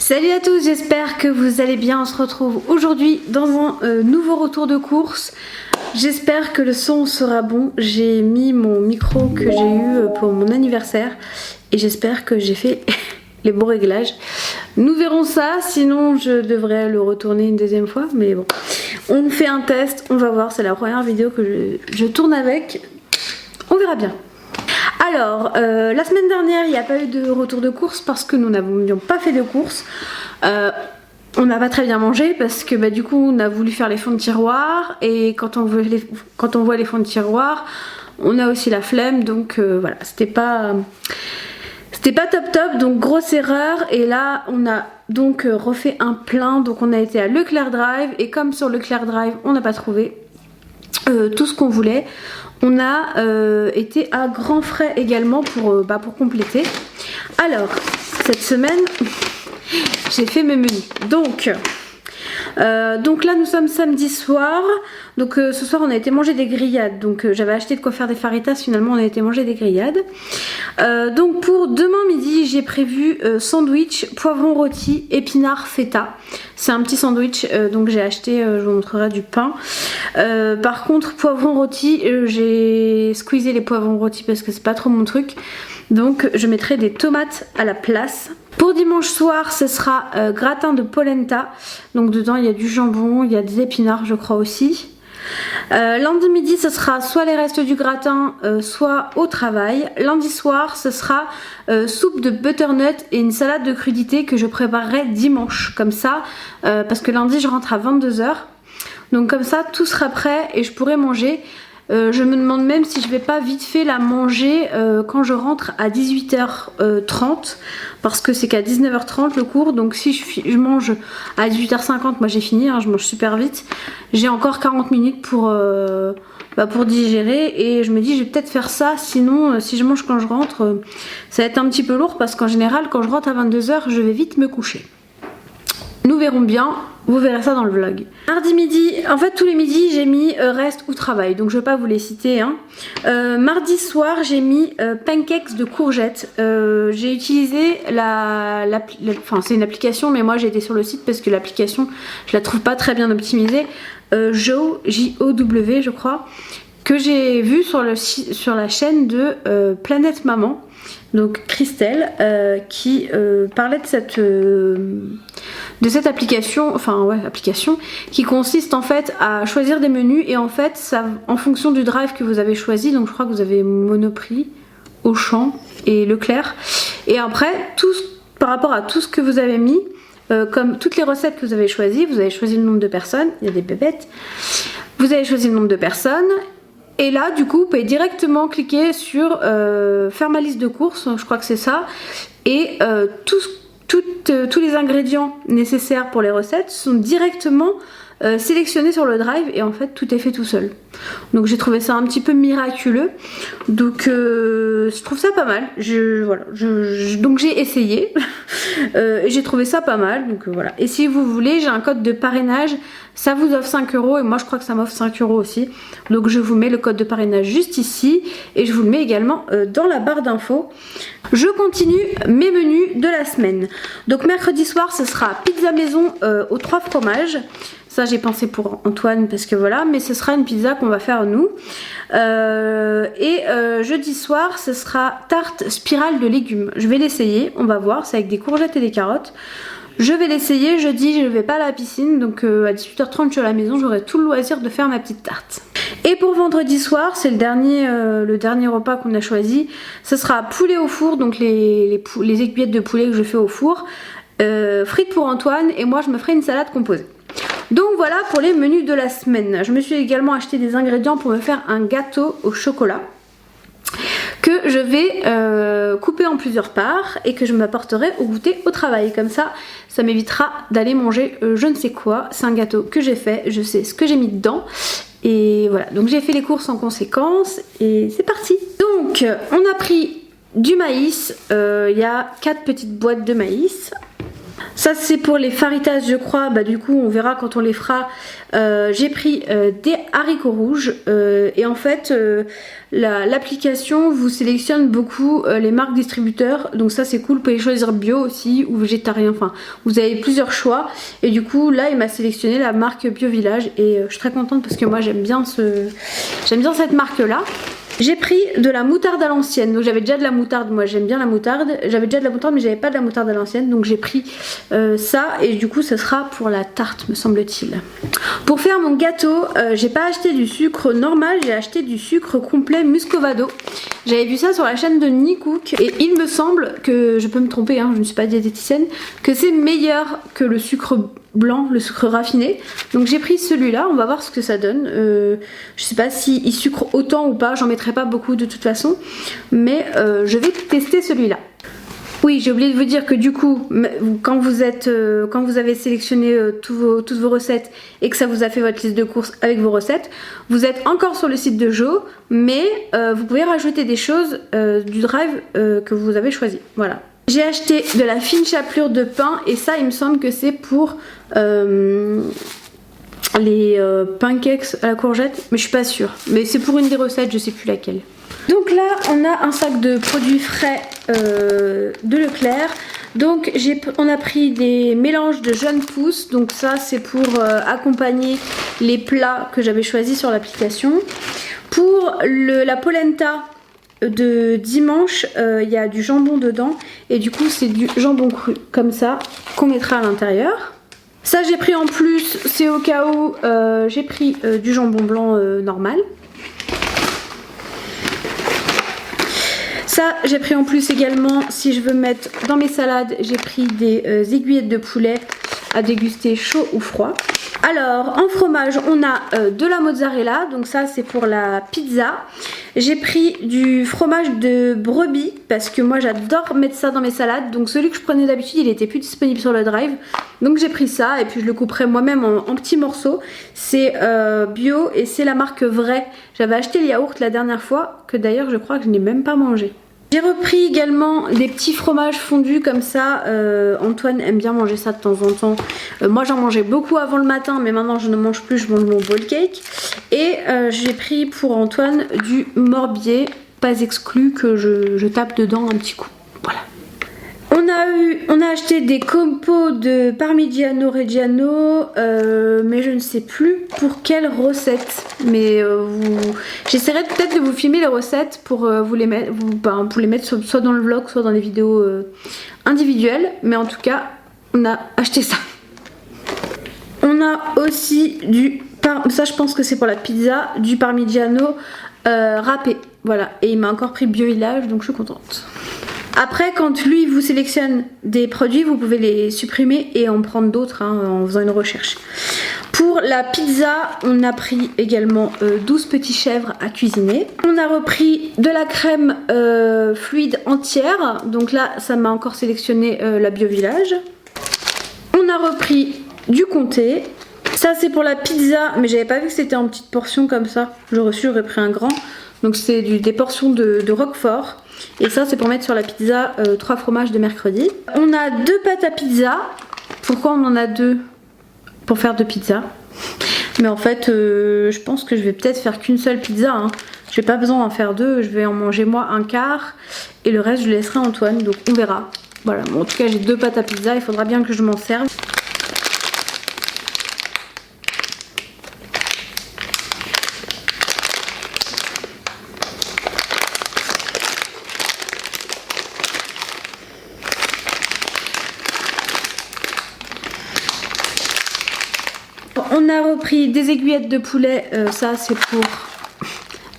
Salut à tous, j'espère que vous allez bien. On se retrouve aujourd'hui dans un nouveau retour de course. J'espère que le son sera bon. J'ai mis mon micro que j'ai eu pour mon anniversaire et j'espère que j'ai fait les bons réglages. Nous verrons ça, sinon je devrais le retourner une deuxième fois, mais bon. On fait un test, on va voir, c'est la première vidéo que je tourne avec. On verra bien. Alors, la semaine dernière, il n'y a pas eu de retour de course parce que nous n'avions pas fait de course. On n'a pas très bien mangé parce que du coup, on a voulu faire les fonds de tiroir. Et quand on voit les fonds de tiroir, on a aussi la flemme. Donc voilà, c'était pas top. Donc grosse erreur. Et là, on a donc refait un plein. Donc on a été à Leclerc Drive. Et comme sur Leclerc Drive, on n'a pas trouvé tout ce qu'on voulait. On a été à Grand Frais également pour compléter. Alors, cette semaine, j'ai fait mes menus. Donc là, nous sommes samedi soir. Donc ce soir, on a été manger des grillades. Donc j'avais acheté de quoi faire des faritas. Finalement, on a été manger des grillades. Donc pour demain midi, j'ai prévu sandwich, poivron rôti, épinard feta. C'est un petit sandwich, donc j'ai acheté, je vous montrerai du pain. Par contre, poivron rôti, j'ai squeezé les poivrons rôtis parce que c'est pas trop mon truc. Donc je mettrai des tomates à la place. Pour dimanche soir, ce sera gratin de polenta. Donc dedans, il y a du jambon, il y a des épinards, je crois aussi. Lundi midi, ce sera soit les restes du gratin, soit au travail. Lundi soir, ce sera soupe de butternut et une salade de crudités que je préparerai dimanche. Comme ça, parce que lundi, je rentre à 22 h. Donc comme ça, tout sera prêt et je pourrai manger. Je me demande même si je vais pas vite fait la manger quand je rentre à 18h30 parce que c'est qu'à 19h30 le cours, donc si je mange à 18h50, moi j'ai fini, hein, je mange super vite, j'ai encore 40 minutes pour digérer et je me dis je vais peut-être faire ça, sinon si je mange quand je rentre ça va être un petit peu lourd parce qu'en général quand je rentre à 22 h je vais vite me coucher. Nous verrons bien, vous verrez ça dans le vlog. Mardi midi, en fait tous les midis j'ai mis reste ou travail, donc je vais pas vous les citer. Hein. Mardi soir j'ai mis pancakes de courgettes. J'ai utilisé enfin c'est une application mais moi j'ai été sur le site parce que l'application je la trouve pas très bien optimisée. Jow, J-O-W je crois, que j'ai vu sur la chaîne de Planète Maman. Donc Christelle qui parlait de cette application, application qui consiste en fait à choisir des menus et en fait ça, en fonction du drive que vous avez choisi, donc je crois que vous avez Monoprix, Auchan et Leclerc, et après par rapport à tout ce que vous avez mis, comme toutes les recettes que vous avez choisies, vous avez choisi le nombre de personnes, il y a des bébêtes, vous avez choisi le nombre de personnes. Et là du coup vous pouvez directement cliquer sur faire ma liste de courses, je crois que c'est ça, et tous les ingrédients nécessaires pour les recettes sont directement sélectionnés sur le drive et en fait tout est fait tout seul. Donc j'ai trouvé ça un petit peu miraculeux, donc je trouve ça pas mal. Donc j'ai essayé et j'ai trouvé ça pas mal, donc voilà. Et si vous voulez, j'ai un code de parrainage, ça vous offre 5 € et moi je crois que ça m'offre 5 € aussi. Donc je vous mets le code de parrainage juste ici et je vous le mets également dans la barre d'infos. Je continue mes menus de la semaine. Donc mercredi soir ce sera pizza maison aux 3 fromages. Ça j'ai pensé pour Antoine parce que voilà, mais ce sera une pizza qu'on va faire nous. Jeudi soir ce sera tarte spirale de légumes. Je vais l'essayer, on va voir, c'est avec des courgettes et des carottes. Je vais l'essayer, jeudi je vais pas à la piscine, donc à 18h30 je suis à la maison, j'aurai tout le loisir de faire ma petite tarte. Et pour vendredi soir, c'est le dernier repas qu'on a choisi, ce sera poulet au four, donc les aiguillettes de poulet que je fais au four, frites pour Antoine et moi je me ferai une salade composée. Donc voilà pour les menus de la semaine. Je me suis également acheté des ingrédients pour me faire un gâteau au chocolat que je vais couper en plusieurs parts et que je m'apporterai au goûter au travail. Comme ça, ça m'évitera d'aller manger je ne sais quoi. C'est un gâteau que j'ai fait, je sais ce que j'ai mis dedans. Et voilà, donc j'ai fait les courses en conséquence et c'est parti. Donc on a pris du maïs, il y a 4 petites boîtes de maïs. Ça c'est pour les faritas je crois, bah du coup on verra quand on les fera. J'ai pris des haricots rouges et en fait l'application vous sélectionne beaucoup les marques distributeurs, donc ça c'est cool, vous pouvez choisir bio aussi ou végétarien, enfin vous avez plusieurs choix et du coup là il m'a sélectionné la marque Bio Village et je suis très contente parce que moi j'aime bien cette marque là. J'ai pris de la moutarde à l'ancienne, donc j'avais déjà de la moutarde, moi j'aime bien la moutarde, j'avais déjà de la moutarde mais j'avais pas de la moutarde à l'ancienne, donc j'ai pris ça et du coup ça sera pour la tarte me semble-t-il. Pour faire mon gâteau, j'ai pas acheté du sucre normal, j'ai acheté du sucre complet muscovado. J'avais vu ça sur la chaîne de Nicook et il me semble que, je peux me tromper, hein, je ne suis pas diététicienne, que c'est meilleur que le sucre blanc, le sucre raffiné. Donc j'ai pris celui-là, on va voir ce que ça donne. Je sais pas s'il sucre autant ou pas, j'en mettrai pas beaucoup de toute façon, mais je vais tester celui-là. Oui, j'ai oublié de vous dire que du coup, quand vous avez sélectionné toutes vos recettes et que ça vous a fait votre liste de courses avec vos recettes, vous êtes encore sur le site de Jo, mais vous pouvez rajouter des choses du drive que vous avez choisi. Voilà. J'ai acheté de la fine chapelure de pain et ça, il me semble que c'est pour les pancakes à la courgette, mais je suis pas sûre. Mais c'est pour une des recettes, je sais plus laquelle. Donc là on a un sac de produits frais de Leclerc. Donc on a pris des mélanges de jeunes pousses. Donc ça c'est pour accompagner les plats que j'avais choisis sur l'application. Pour la polenta de dimanche, il y a du jambon dedans. Et du coup c'est du jambon cru comme ça qu'on mettra à l'intérieur. Ça j'ai pris en plus, c'est au cas où j'ai pris du jambon blanc normal. Ça j'ai pris en plus également, si je veux mettre dans mes salades, j'ai pris des aiguillettes de poulet à déguster chaud ou froid. Alors en fromage on a de la mozzarella, donc ça c'est pour la pizza. J'ai pris du fromage de brebis parce que moi j'adore mettre ça dans mes salades. Donc celui que je prenais d'habitude il était plus disponible sur le drive, donc j'ai pris ça et puis je le couperai moi-même en petits morceaux. C'est bio et c'est la marque Vrai. J'avais acheté le yaourt la dernière fois, que d'ailleurs je crois que je n'ai même pas mangé. J'ai repris également des petits fromages fondus comme ça. Antoine aime bien manger ça de temps en temps. Moi j'en mangeais beaucoup avant le matin, mais maintenant je ne mange plus, je mange mon bowl cake. Et j'ai pris pour Antoine du Morbier, pas exclu, que je tape dedans un petit coup. Voilà. On a acheté des compos de Parmigiano Reggiano, mais je ne sais plus pour quelle recette. Mais j'essaierai peut-être de vous filmer les recettes pour vous les mettre, pour les mettre soit dans le vlog, soit dans les vidéos individuelles. Mais en tout cas, on a acheté ça. On a aussi ça je pense que c'est pour la pizza, du Parmigiano râpé. Voilà, et il m'a encore pris Bio Village, donc je suis contente. Après quand lui vous sélectionne des produits, vous pouvez les supprimer et en prendre d'autres en faisant une recherche. Pour la pizza, on a pris également 12 petits chèvres à cuisiner. On a repris de la crème fluide entière, donc là ça m'a encore sélectionné la Bio Village. On a repris du comté. Ça c'est pour la pizza, mais j'avais pas vu que c'était en petites portions comme ça. J'aurais pris un grand. Donc c'est des portions de Roquefort. Et ça c'est pour mettre sur la pizza 3 fromages de mercredi. On a 2 pâtes à pizza. Pourquoi on en a 2? Pour faire 2 pizzas. Mais en fait je pense que je vais peut-être faire qu'une seule pizza. J'ai pas besoin d'en faire 2. Je vais en manger moi un quart. Et le reste je laisserai à Antoine. Donc on verra. Voilà, bon, en tout cas j'ai 2 pâtes à pizza. Il faudra bien que je m'en serve. On a repris des aiguillettes de poulet, ça c'est pour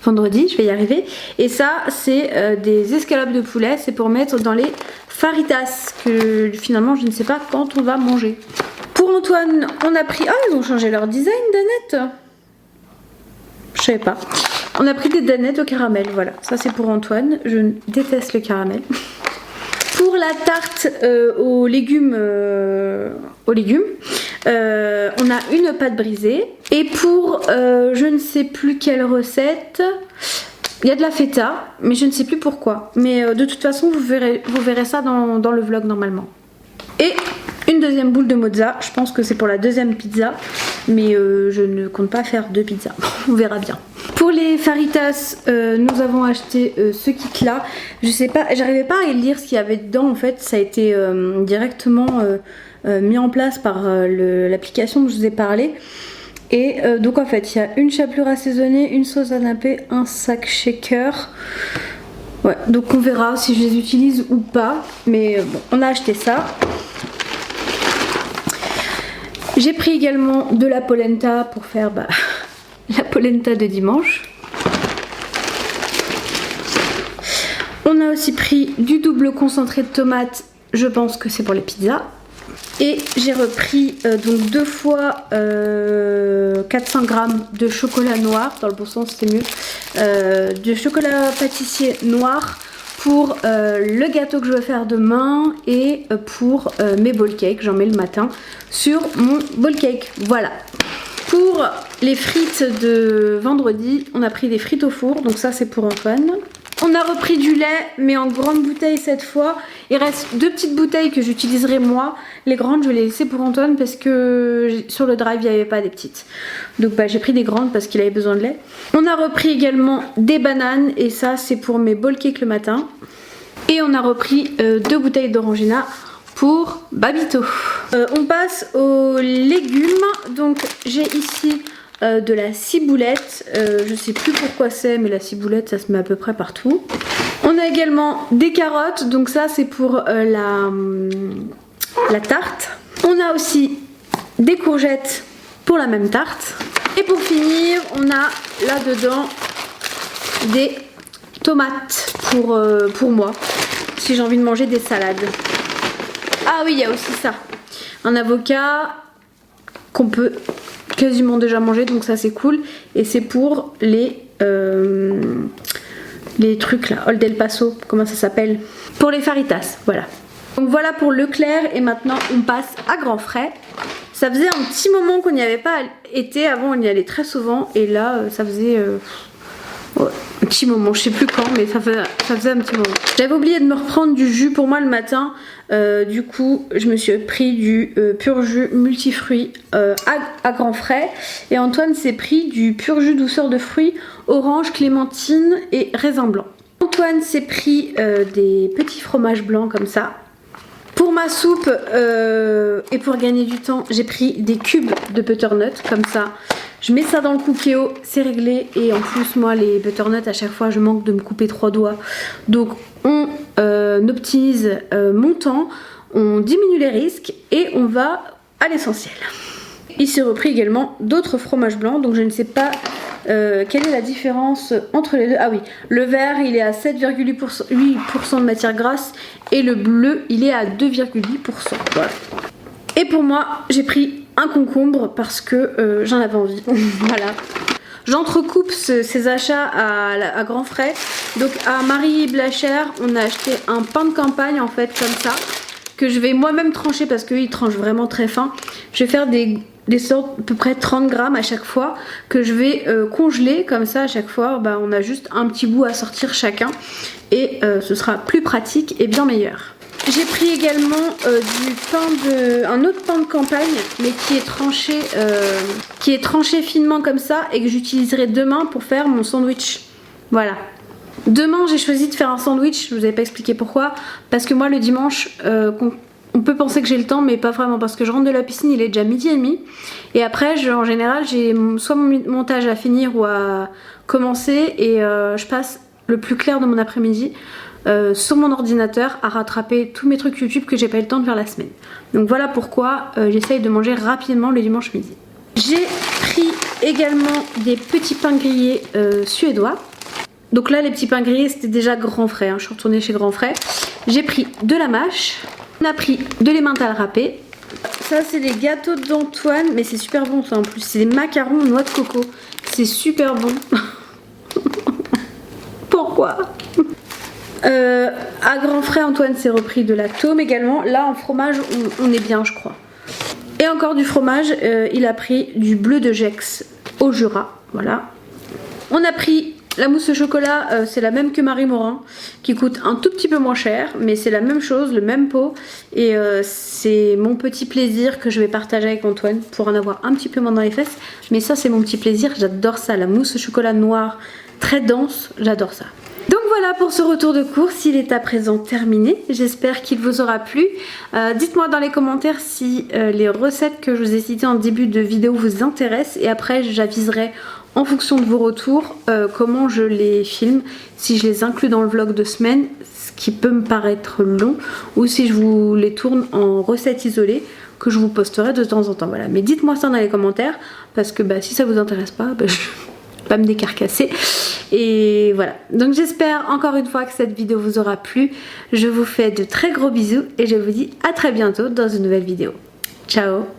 vendredi, je vais y arriver. Et ça c'est des escalopes de poulet, c'est pour mettre dans les faritas, que finalement je ne sais pas quand on va manger. Pour Antoine, on a pris... Ah, ils ont changé leur design, danettes. Je savais pas. On a pris des danettes au caramel, voilà. Ça c'est pour Antoine, je déteste le caramel. Pour la tarte aux légumes, on a une pâte brisée. Et pour je ne sais plus quelle recette, il y a de la feta, mais je ne sais plus pourquoi. Mais de toute façon, vous verrez ça dans le vlog normalement. Et une une deuxième boule de mozza. Je pense que c'est pour la deuxième pizza, mais je ne compte pas faire 2 pizzas. On verra bien. Pour les faritas, nous avons acheté ce kit là. Je sais pas, j'arrivais pas à lire ce qu'il y avait dedans en fait. Ça a été directement mis en place par l'application que je vous ai parlé. Et donc en fait il y a une chapelure assaisonnée, une sauce à nappé, un sac shaker. Ouais, donc on verra si je les utilise ou pas. Mais bon, on a acheté ça. J'ai pris également de la polenta pour faire la polenta de dimanche. On a aussi pris du double concentré de tomates. Je pense que c'est pour les pizzas. Et j'ai repris donc 2 fois 400 g de chocolat noir, dans le bon sens c'est mieux, du chocolat pâtissier noir pour le gâteau que je vais faire demain et pour mes bowl cakes, j'en mets le matin sur mon bowl cake, voilà. Pour les frites de vendredi, on a pris des frites au four, donc ça c'est pour Antoine. On a repris du lait, mais en grande bouteille cette fois. Il reste 2 petites bouteilles que j'utiliserai moi. Les grandes, je vais les laisser pour Antoine parce que sur le drive, il n'y avait pas des petites. Donc j'ai pris des grandes parce qu'il avait besoin de lait. On a repris également des bananes et ça, c'est pour mes bowl cakes le matin. Et on a repris 2 bouteilles d'orangina pour Babito. On passe aux légumes. Donc j'ai ici de la ciboulette, je sais plus pourquoi c'est, mais la ciboulette ça se met à peu près partout. On a également des carottes, donc ça c'est pour la tarte. On a aussi des courgettes pour la même tarte. Et pour finir, on a là-dedans des tomates pour moi, si j'ai envie de manger des salades. Ah oui, il y a aussi ça, un avocat qu'on peut quasiment déjà mangé, donc ça c'est cool. Et c'est pour les trucs là, Old El Paso, comment ça s'appelle, pour les faritas, voilà. Donc voilà pour Leclerc et maintenant on passe à Grand Frais. Ça faisait un petit moment qu'on n'y avait pas été, avant on y allait très souvent et là ça faisait un petit moment, je sais plus quand, mais ça faisait un petit moment. J'avais oublié de me reprendre du jus pour moi le matin, du coup je me suis pris du pur jus multifruits à Grand Frais et Antoine s'est pris du pur jus douceur de fruits orange, clémentine et raisin blanc. Antoine s'est pris des petits fromages blancs comme ça. Pour ma soupe et pour gagner du temps, j'ai pris des cubes de butternut comme ça. Je mets ça dans le Cookéo, c'est réglé. Et en plus, moi, les butternuts, à chaque fois, je manque de me couper 3 doigts. Donc, on optimise mon temps, on diminue les risques et on va à l'essentiel. Il s'est repris également d'autres fromages blancs. Donc, je ne sais pas quelle est la différence entre les deux. Ah oui, le vert, il est à 7,8% de matière grasse et le bleu, il est à 2,8%. Voilà. Et pour moi, j'ai pris un concombre parce que j'en avais envie. Voilà. J'entrecoupe ces achats à Grand Frais. Donc à Marie Blachère, on a acheté un pain de campagne en fait comme ça, que je vais moi-même trancher parce qu'il tranche vraiment très fin. Je vais faire des sortes à peu près 30 grammes à chaque fois que je vais congeler comme ça à chaque fois. On a juste un petit bout à sortir chacun et ce sera plus pratique et bien meilleur. J'ai pris également un autre pain de campagne mais qui est tranché finement comme ça et que j'utiliserai demain pour faire mon sandwich. Voilà. Demain j'ai choisi de faire un sandwich, je vous avais pas expliqué pourquoi, parce que moi le dimanche on peut penser que j'ai le temps mais pas vraiment parce que je rentre de la piscine, il est déjà 12h30 et après en général j'ai soit mon montage à finir ou à commencer et je passe le plus clair de mon après-midi sur mon ordinateur à rattraper tous mes trucs YouTube que j'ai pas eu le temps de faire la semaine. Donc voilà pourquoi j'essaye de manger rapidement le dimanche midi. J'ai pris également des petits pains grillés suédois. Donc là les petits pains grillés c'était déjà Grand Frais, je suis retournée chez Grand Frais. J'ai pris de la mâche, on a pris de l'emmental râpé. Ça c'est les gâteaux d'Antoine, mais c'est super bon ça en plus, c'est des macarons noix de coco. C'est super bon. Pourquoi? À Grand Frais, Antoine s'est repris de la tome également. Là en fromage on est bien je crois. Et encore du fromage, il a pris du bleu de Gex au Jura. Voilà. On a pris La mousse au chocolat, c'est la même que Marie Morin, qui coûte un tout petit peu moins cher, mais c'est la même chose, le même pot. Et c'est mon petit plaisir que je vais partager avec Antoine pour en avoir un petit peu moins dans les fesses. Mais ça, c'est mon petit plaisir, j'adore ça. La mousse au chocolat noir, très dense, j'adore ça. Donc voilà pour ce retour de course, il est à présent terminé. J'espère qu'il vous aura plu. Dites-moi dans les commentaires si les recettes que je vous ai citées en début de vidéo vous intéressent. Et après, j'aviserai en fonction de vos retours comment je les filme. Si je les inclus dans le vlog de semaine, ce qui peut me paraître long, ou si je vous les tourne en recettes isolées que je vous posterai de temps en temps. Voilà. Mais dites-moi ça dans les commentaires parce que si ça vous intéresse pas, je vais pas me décarcasser. Et voilà, donc j'espère encore une fois que cette vidéo vous aura plu. Je vous fais de très gros bisous et je vous dis à très bientôt dans une nouvelle vidéo. Ciao!